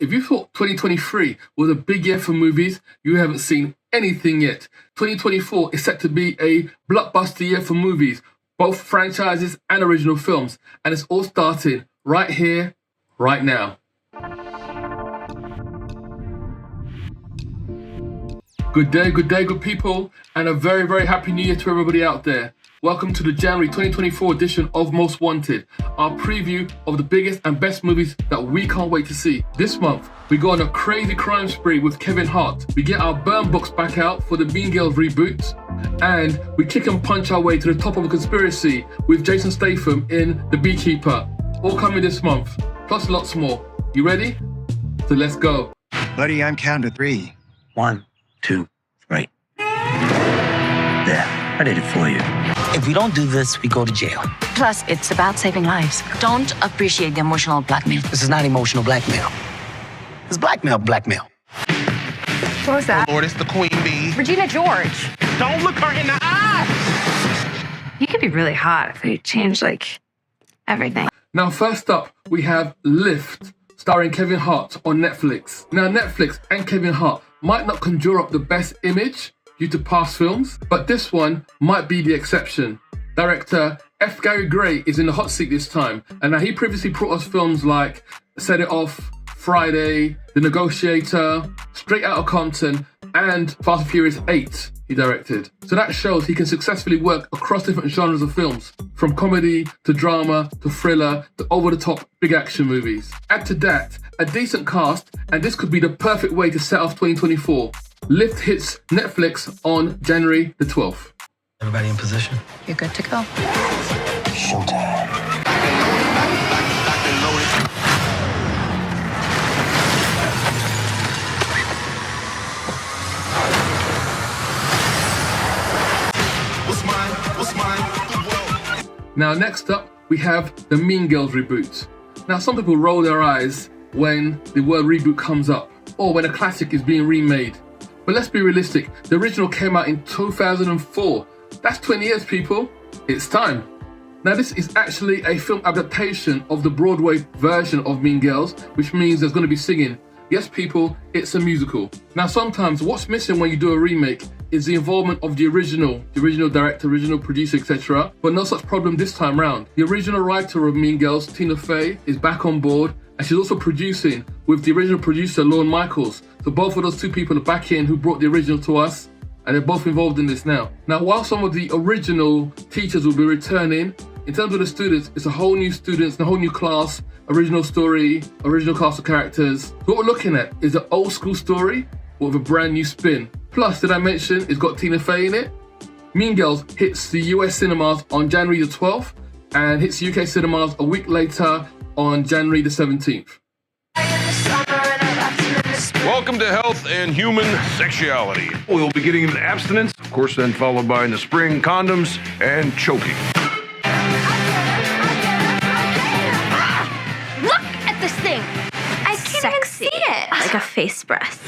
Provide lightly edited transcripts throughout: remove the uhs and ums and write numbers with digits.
If you thought 2023 was a big year for movies, you haven't seen anything yet. 2024 is set to be a blockbuster year for movies, both franchises and original films, and it's all starting right here, right now. Good day, good people, and a very, very happy new year to everybody out there. Welcome to the January 2024 edition of Most Wanted, our preview of the biggest and best movies that we can't wait to see. This month, we go on a crazy crime spree with Kevin Hart. We get our burn books back out for the Mean Girls reboot, and we kick and punch our way to the top of a conspiracy with Jason Statham in The Beekeeper. All coming this month, plus lots more. You ready? So let's go. Buddy, I'm counting to 3. 1, 2, 3. There, I did it for you. If we don't do this, we go to jail. Plus, it's about saving lives. Don't appreciate the emotional blackmail. This is not emotional blackmail. It's blackmail. What was that? Lord, it's the Queen Bee. Regina George. Don't look her in the eye! You could be really hot if you changed, everything. Now, first up, we have Lift, starring Kevin Hart on Netflix. Now, Netflix and Kevin Hart might not conjure up the best image due to past films, but this one might be the exception. Director F. Gary Gray is in the hot seat this time, and now he previously brought us films like Set It Off, Friday, The Negotiator, Straight Outta Compton, and Fast and Furious 8 he directed. So that shows he can successfully work across different genres of films, from comedy to drama to thriller to over-the-top big action movies. Add to that a decent cast, and this could be the perfect way to set off 2024. Lift hits Netflix on January the 12th. Everybody in position? You're good to go. Showtime. Now, next up, we have the Mean Girls reboot. Now, some people roll their eyes when the word reboot comes up, or when a classic is being remade. But let's be realistic, the original came out in 2004. That's 20 years, people. It's time. Now, this is actually a film adaptation of the Broadway version of Mean Girls, which means there's going to be singing. Yes, people, it's a musical. Now, sometimes what's missing when you do a remake is the involvement of the original director, original producer, etc. But no such problem this time round. The original writer of Mean Girls, Tina Fey, is back on board, and she's also producing with the original producer, Lorne Michaels. So both of those two people are back in who brought the original to us, and they're both involved in this now. Now, while some of the original teachers will be returning, in terms of the students, it's a whole new students, a whole new class, original story, original cast of characters. What we're looking at is an old school story with a brand new spin. Plus, did I mention it's got Tina Fey in it? Mean Girls hits the US cinemas on January the 12th and hits UK cinemas a week later on January the 17th. Welcome to Health and Human Sexuality. We'll be getting into abstinence, of course, then followed by in the spring, condoms and choking. Look at this thing. I can't even see it. Like a face breath.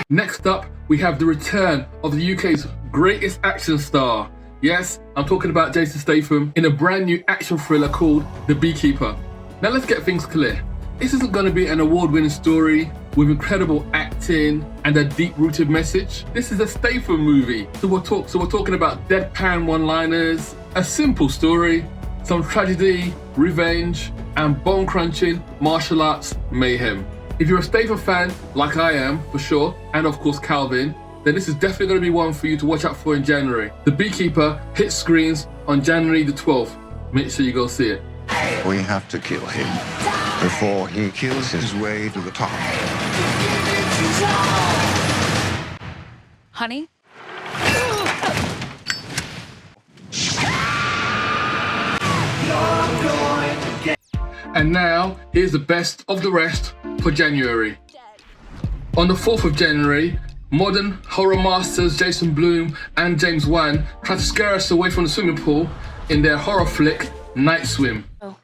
Next up, we have the return of the UK's greatest action star. Yes, I'm talking about Jason Statham in a brand new action thriller called The Beekeeper. Now let's get things clear. This isn't going to be an award-winning story with incredible acting and a deep-rooted message. This is a Statham movie. So we're talking about deadpan one-liners, a simple story, some tragedy, revenge, and bone-crunching martial arts mayhem. If you're a Statham fan, like I am, for sure, and of course Calvin, then this is definitely going to be one for you to watch out for in January. The Beekeeper hits screens on January the 12th. Make sure you go see it. We have to kill him before he kills his way to the top. Honey? And now, here's the best of the rest for January. On the 4th of January, modern horror masters Jason Blum and James Wan try to scare us away from the swimming pool in their horror flick, Night Swim. Oh.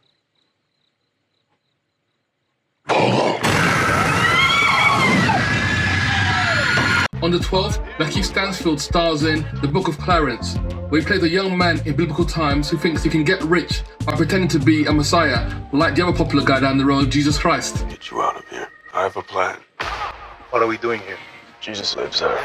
On the 12th, Lakeith Stanfield stars in The Book of Clarence, where he plays a young man in biblical times who thinks he can get rich by pretending to be a messiah, like the other popular guy down the road, Jesus Christ. Get you out of here. I have a plan. What are we doing here? Jesus lives there.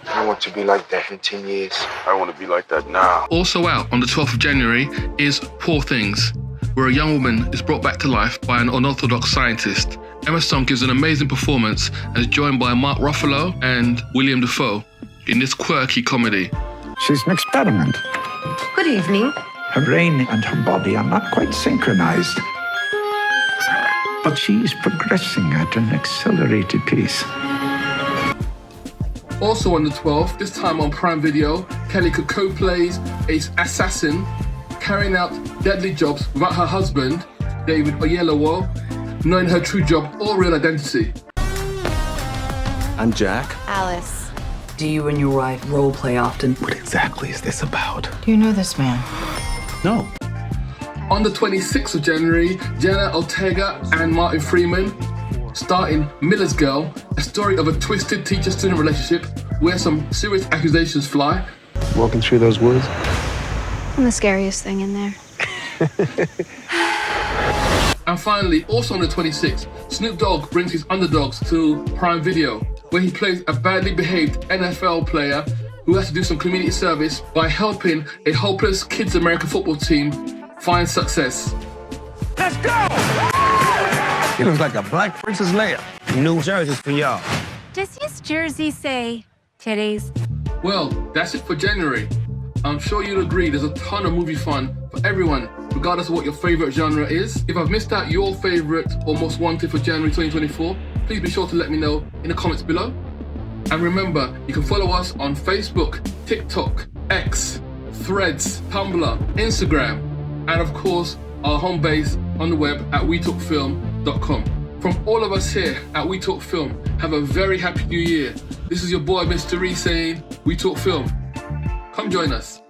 I want to be like that in 10 years. I want to be like that now. Also out on the 12th of January is Poor Things, where a young woman is brought back to life by an unorthodox scientist. Emma Stone gives an amazing performance and is joined by Mark Ruffalo and William Dafoe in this quirky comedy. She's an experiment. Good evening. Her brain and her body are not quite synchronized. But she's progressing at an accelerated pace. Also on the 12th, this time on Prime Video, Kelly Cuoco plays an assassin carrying out deadly jobs without her husband, David Oyelowo, knowing her true job or real identity. I'm Jack. Alice. Do you and your wife role play often? What exactly is this about? Do you know this man? No. On the 26th of January, Jenna Ortega and Martin Freeman star in Miller's Girl, a story of a twisted teacher-student relationship where some serious accusations fly. Walking through those woods. I'm the scariest thing in there. And finally, also on the 26th, Snoop Dogg brings his Underdogs to Prime Video, where he plays a badly behaved NFL player who has to do some community service by helping a hopeless kids American football team find success. Let's go! It looks like a Black Princess Leia. New jerseys for y'all. Does his jersey say titties? Well, that's it for January. I'm sure you'll agree there's a ton of movie fun for everyone, regardless of what your favorite genre is. If I've missed out your favorite or most wanted for January 2024, please be sure to let me know in the comments below. And remember, you can follow us on Facebook, TikTok, X, Threads, Tumblr, Instagram, and of course, our home base on the web at wetalkfilm.com. From all of us here at We Talk Film, have a very happy new year. This is your boy, Mr. Reese, saying, We Talk Film. Come join us.